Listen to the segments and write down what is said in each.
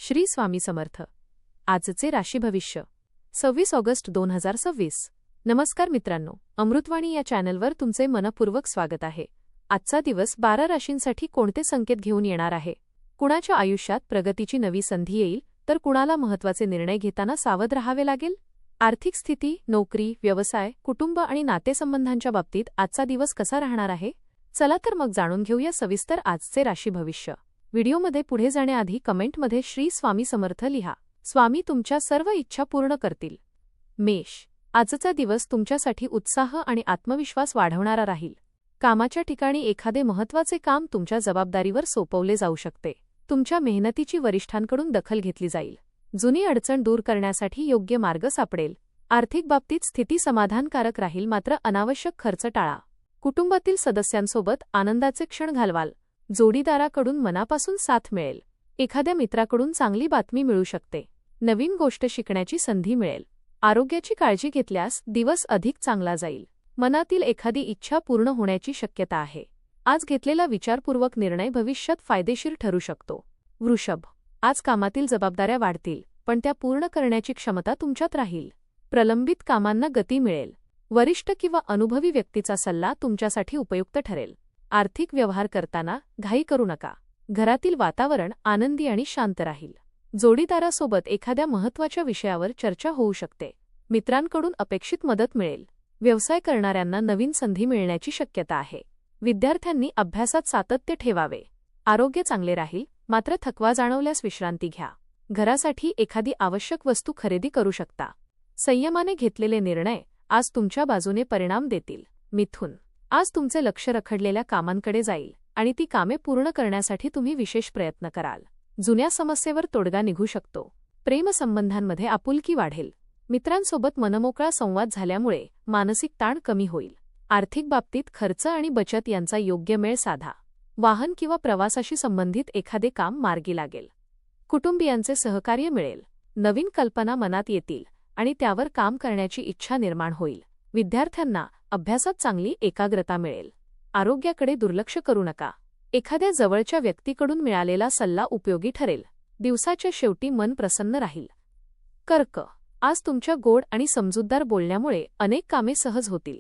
श्री स्वामी समर्थ. आजचे राशी भविष्य 26 ऑगस्ट 2026. नमस्कार मित्रांनो, अमृतवाणी या चॅनलवर तुमचे मनपूर्वक स्वागत आहे. आजचा दिवस 12 राशींसाठी कोणते संकेत घेऊन येणार आहे? कुणाच्या आयुष्यात प्रगतीची नवी संधी येईल, तर कुणाला महत्त्वाचे निर्णय घेताना सावध राहावे लागेल? आर्थिक स्थिती, नोकरी, व्यवसाय, कुटुंब आणि नातेसंबंधांच्या बाबतीत आजचा दिवस कसा राहणार आहे? चला तर मग जाणून घेऊया सविस्तर आजचे राशी भविष्य. व्हिडिओमध्ये पुढे जाण्याआधी कमेंटमध्ये श्री स्वामी समर्थ लिहा. स्वामी तुमच्या सर्व इच्छा पूर्ण करतील. मेष, आजचा दिवस तुमच्यासाठी उत्साह आणि आत्मविश्वास वाढवणारा राहील. कामाच्या ठिकाणी एखादे महत्त्वाचे काम तुमच्या जबाबदारीवर सोपवले जाऊ शकते. तुमच्या मेहनतीची वरिष्ठांकडून दखल घेतली जाईल. जुनी अडचण दूर करण्यासाठी योग्य मार्ग सापडेल. आर्थिक बाबतीत स्थिती समाधानकारक राहील, मात्र अनावश्यक खर्च टाळा. कुटुंबातील सदस्यांसोबत आनंदाचे क्षण घालवाल. जोडीदाराकडून मनापासून साथ मिळेल. एखाद्या मित्राकडून चांगली बातमी मिळू शकते. नवीन गोष्ट शिकण्याची संधी मिळेल. आरोग्याची काळजी घेतल्यास दिवस अधिक चांगला जाईल. मनातील एखादी इच्छा पूर्ण होण्याची शक्यता आहे. आज घेतलेला विचारपूर्वक निर्णय भविष्यात फायदेशीर ठरू शकतो. वृषभ, आज कामातील जबाबदाऱ्या वाढतील, पण त्या पूर्ण करण्याची क्षमता तुमच्यात राहील. प्रलंबित कामांना गती मिळेल. वरिष्ठ किंवा अनुभवी व्यक्तीचा सल्ला तुमच्यासाठी उपयुक्त ठरेल. आर्थिक व्यवहार करताना घाई करू नका. घरातील वातावरण आनंदी आणि शांत राहील. जोडीदारासोबत एखाद्या महत्त्वाच्या विषयावर चर्चा होऊ शकते. मित्रांकडून अपेक्षित मदत मिळेल. व्यवसाय करणाऱ्यांना नवीन संधी मिळण्याची शक्यता आहे. विद्यार्थ्यांनी अभ्यासात सातत्य ठेवावे. आरोग्य चांगले राहील, मात्र थकवा जाणवल्यास विश्रांती घ्या. घरासाठी एखादी आवश्यक वस्तू खरेदी करू शकता. संयमाने घेतलेले निर्णय आज तुमच्या बाजूने परिणाम देतील. मिथुन, आज तुमचे लक्ष रखडलेल्या कामांकडे जाईल आणि ती कामे पूर्ण करण्यासाठी तुम्ही विशेष प्रयत्न कराल. जुन्या समस्येवर तोडगा निघू शकतो. प्रेमसंबंधांमध्ये आपुलकी वाढेल. मित्रांसोबत मनमोकळा संवाद झाल्यामुळे मानसिक ताण कमी होईल. आर्थिक बाबतीत खर्च आणि बचत यांचा योग्य मेळ साधा. वाहन किंवा प्रवासाशी संबंधित एखादे काम मार्गी लागेल. कुटुंबियांचे सहकार्य मिळेल. नवीन कल्पना मनात येतील आणि त्यावर काम करण्याची इच्छा निर्माण होईल. विद्यार्थ्यांना अभ्यासात चांगली एकाग्रता मिळेल. आरोग्याकडे दुर्लक्ष करू नका. एखाद्या जवळच्या व्यक्तीकडून मिळालेला सल्ला उपयोगी ठरेल. दिवसाच्या शेवटी मन प्रसन्न राहील. कर्क, आज तुमच्या गोड आणि समजूतदार बोलण्यामुळे अनेक कामे सहज होतील.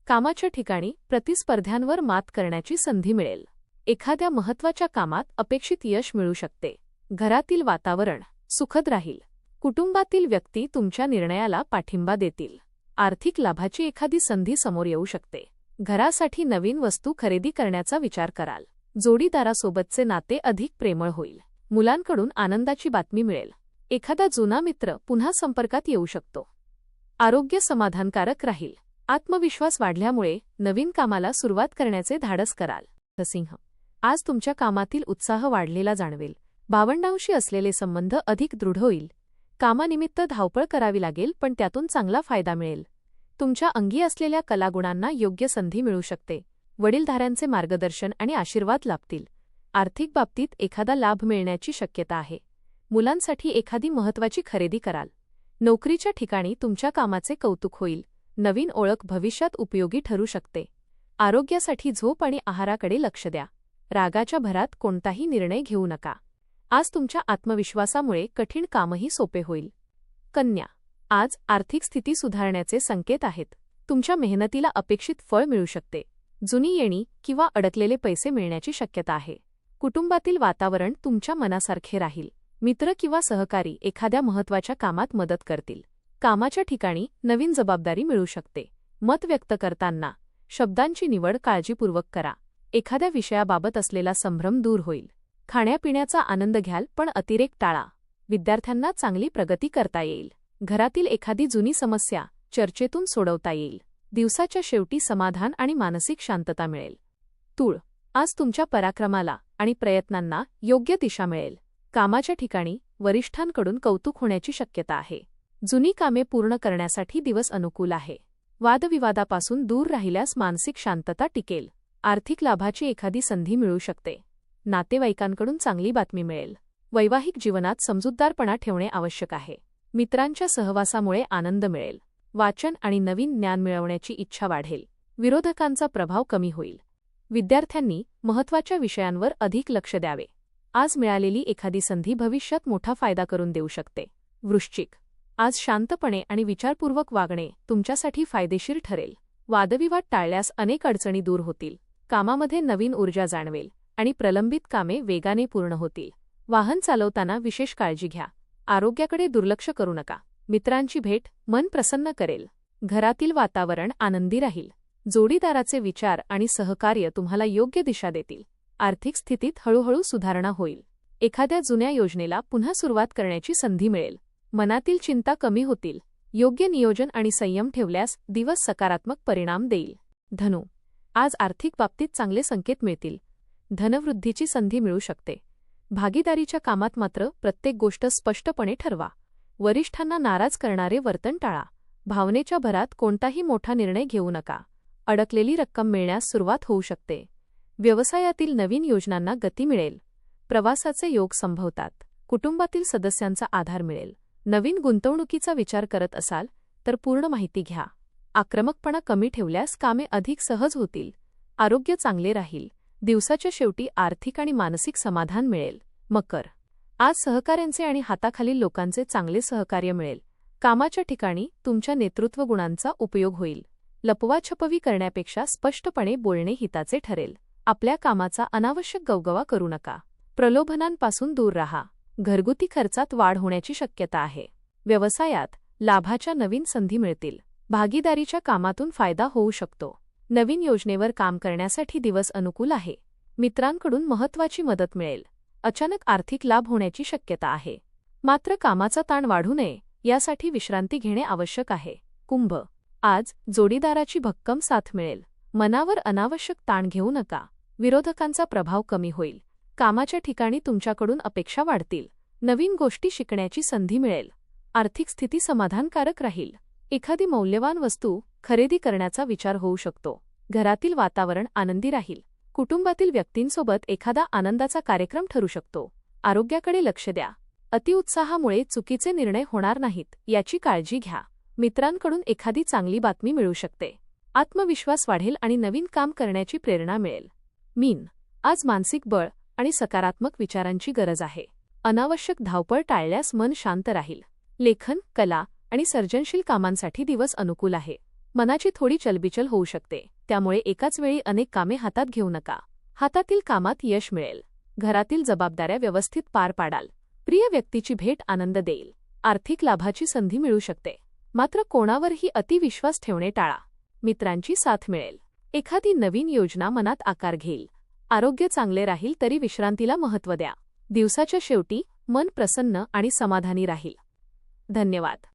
कामाच्या ठिकाणी प्रतिस्पर्ध्यांवर मात करण्याची संधी मिळेल. एखाद्या महत्त्वाच्या कामात अपेक्षित यश मिळू शकते. घरातील वातावरण सुखद राहील. कुटुंबातील व्यक्ती तुमच्या निर्णयाला पाठिंबा देतील. आर्थिक लाभाची एखादी संधी समोर येऊ शकते. घरासाठी नवीन वस्तू खरेदी करण्याचा विचार कराल. जोडीदारासोबतचे नाते अधिक प्रेमळ होईल. मुलांकडून आनंदाची बातमी मिळेल. एखादा जुना मित्र पुन्हा संपर्कात येऊ शकतो. आरोग्य समाधानकारक राहील. आत्मविश्वास वाढल्यामुळे नवीन कामाला सुरुवात करण्याचे धाडस कराल. सिंह, आज तुमच्या कामातील उत्साह वाढलेला जाणवेल. भावंडांशी असलेले संबंध अधिक दृढ होईल. कामानिमित्त धावपळ करावी लागेल, पण त्यातून चांगला फायदा मिळेल. तुमच्या अंगी असलेल्या कलागुणांना योग्य संधी मिळू शकते. वडीलधाऱ्यांचे मार्गदर्शन आणि आशीर्वाद लाभतील. आर्थिक बाबतीत एखादा लाभ मिळण्याची शक्यता आहे. मुलांसाठी एखादी महत्त्वाची खरेदी कराल. नोकरीच्या ठिकाणी तुमच्या कामाचे कौतुक होईल. नवीन ओळख भविष्यात उपयोगी ठरू शकते. आरोग्यासाठी झोप आणि आहाराकडे लक्ष द्या. रागाच्या भरात कोणताही निर्णय घेऊ नका. आज तुमच्या आत्मविश्वासामुळे कठीण कामही सोपे होईल. कन्या, आज आर्थिक स्थिती सुधारण्याचे संकेत आहेत. तुमच्या मेहनतीला अपेक्षित फळ मिळू शकते. जुनी येणी किंवा अडकलेले पैसे मिळण्याची शक्यता आहे. कुटुंबातील वातावरण तुमच्या मनासारखे राहील. मित्र किंवा सहकारी एखाद्या महत्त्वाच्या कामात मदत करतील. कामाच्या ठिकाणी नवीन जबाबदारी मिळू शकते. मत व्यक्त करताना शब्दांची निवड काळजीपूर्वक करा. एखाद्या विषयाबाबत असलेला संभ्रम दूर होईल. खाण्यापिण्याचा आनंद घ्याल, पण अतिरेक टाळा. विद्यार्थ्यांना चांगली प्रगती करता येईल. घरातील एखादी जुनी समस्या चर्चेतून सोडवता येईल. दिवसाच्या शेवटी समाधान आणि मानसिक शांतता मिळेल. तूळ, आज तुमच्या पराक्रमाला आणि प्रयत्नांना योग्य दिशा मिळेल. कामाच्या ठिकाणी वरिष्ठांकडून कौतुक होण्याची शक्यता आहे. जुनी कामे पूर्ण करण्यासाठी दिवस अनुकूल आहे. वादविवादापासून दूर राहिल्यास मानसिक शांतता टिकेल. आर्थिक लाभाची एखादी संधी मिळू शकते. नातेवाईकांकडून चांगली बातमी मिळेल. वैवाहिक जीवनात समजूतदारपणा ठेवणे आवश्यक आहे. मित्रांच्या सहवासामुळे आनंद मिळेल. वाचन आणि नवीन ज्ञान मिळवण्याची इच्छा वाढेल. विरोधकांचा प्रभाव कमी होईल. विद्यार्थ्यांनी महत्त्वाच्या विषयांवर अधिक लक्ष द्यावे. आज मिळालेली एखादी संधी भविष्यात मोठा फायदा करून देऊ शकते. वृश्चिक. आज शांतपणे आणि विचारपूर्वक वागणे तुमच्यासाठी फायदेशीर ठरेल. वादविवाद टाळल्यास अनेक अडचणी दूर होतील. कामामध्ये नवीन ऊर्जा जाणवेल आणि प्रलंबित कामे वेगाने पूर्ण होतील. वाहन चालवताना विशेष काळजी घ्या. आरोग्याकडे दुर्लक्ष करू नका. मित्रांची भेट मन प्रसन्न करेल. घरातील वातावरण आनंदी राहील. जोडीदाराचे विचार आणि सहकार्य तुम्हाला योग्य दिशा देतील. आर्थिक स्थितीत हळूहळू सुधारणा होईल. एखाद्या जुन्या योजनेला पुन्हा सुरुवात करण्याची संधी मिळेल. मनातील चिंता कमी होतील. योग्य नियोजन आणि संयम ठेवल्यास दिवस सकारात्मक परिणाम देईल. धनु. आज आर्थिक बाबतीत चांगले संकेत मिळतील. धनवृद्धीची संधी मिळू शकते. भागीदारीच्या कामात मात्र प्रत्येक गोष्ट स्पष्टपणे ठरवा. वरिष्ठांना नाराज करणारे वर्तन टाळा. भावनेच्या भरात कोणताही मोठा निर्णय घेऊ नका. अडकलेली रक्कम मिळण्यास सुरुवात होऊ शकते. व्यवसायातील नवीन योजनांना गती मिळेल. प्रवासाचे योग संभवतात. कुटुंबातील सदस्यांचा आधार मिळेल. नवीन गुंतवणुकीचा विचार करत असाल तर पूर्ण माहिती घ्या. आक्रमकपणा कमी ठेवल्यास कामे अधिक सहज होतील. आरोग्य चांगले राहील. दिवसाच्या शेवटी आर्थिक आणि मानसिक समाधान मिळेल. मकर. आज सहकाऱ्यांचे आणि हाताखालील लोकांचे चांगले सहकार्य मिळेल. कामाच्या ठिकाणी तुमच्या नेतृत्व गुणांचा उपयोग होईल. लपवाछपवी करण्यापेक्षा स्पष्टपणे बोलणे हिताचे ठरेल. आपल्या कामाचा अनावश्यक गवगवा करू नका. प्रलोभनांपासून दूर राहा. घरगुती खर्चात वाढ होण्याची शक्यता आहे. व्यवसायात लाभाच्या नवीन संधी मिळतील. भागीदारीच्या कामातून फायदा होऊ शकतो. नवीन योजनेवर काम करण्यासाठी दिवस अनुकूल आहे. मित्रांकडून महत्त्वाची मदत मिळेल. अचानक आर्थिक लाभ होण्याची शक्यता आहे. मात्र कामाचा ताण वाढू नये यासाठी विश्रांती घेणे आवश्यक आहे. कुंभ. आज जोडीदाराची भक्कम साथ मिळेल. मनावर अनावश्यक ताण घेऊ नका. विरोधकांचा प्रभाव कमी होईल. कामाच्या ठिकाणी तुमच्याकडून अपेक्षा वाढतील. नवीन गोष्टी शिकण्याची संधी मिळेल. आर्थिक स्थिती समाधानकारक राहील. एखादी मौल्यवान वस्तू खरेदी करण्याचा विचार होऊ शकतो. घरातील वातावरण आनंदी राहील. कुटुंबातील व्यक्तींसोबत एखादा आनंदाचा कार्यक्रम ठरू शकतो. आरोग्याकडे लक्ष द्या. अतिउत्साहामुळे चुकीचे निर्णय होणार नाहीत याची काळजी घ्या. मित्रांकडून एखादी चांगली बातमी मिळू शकते. आत्मविश्वास वाढेल आणि नवीन काम करण्याची प्रेरणा मिळेल. मीन. आज मानसिक बळ आणि सकारात्मक विचारांची गरज आहे. अनावश्यक धावपळ टाळल्यास मन शांत राहील. लेखन, कला आणि सर्जनशील कामांसाठी दिवस अनुकूल आहे. मनाची थोडी चलबिचल होऊ शकते. त्यामुळे एकाच वेळी अनेक कामे हातात घेऊ नका. हातातील कामात यश मिळेल. घरातील जबाबदाऱ्या व्यवस्थित पार पाडाल. प्रिय व्यक्तीची भेट आनंद देईल. आर्थिक लाभाची संधी मिळू शकते. मात्र कोणावरही अतिविश्वास ठेवणे टाळा. मित्रांची साथ मिळेल. एखादी नवीन योजना मनात आकार घेईल. आरोग्य चांगले राहील तरी विश्रांतीला महत्त्व द्या. दिवसाच्या शेवटी मन प्रसन्न आणि समाधानी राहील. धन्यवाद.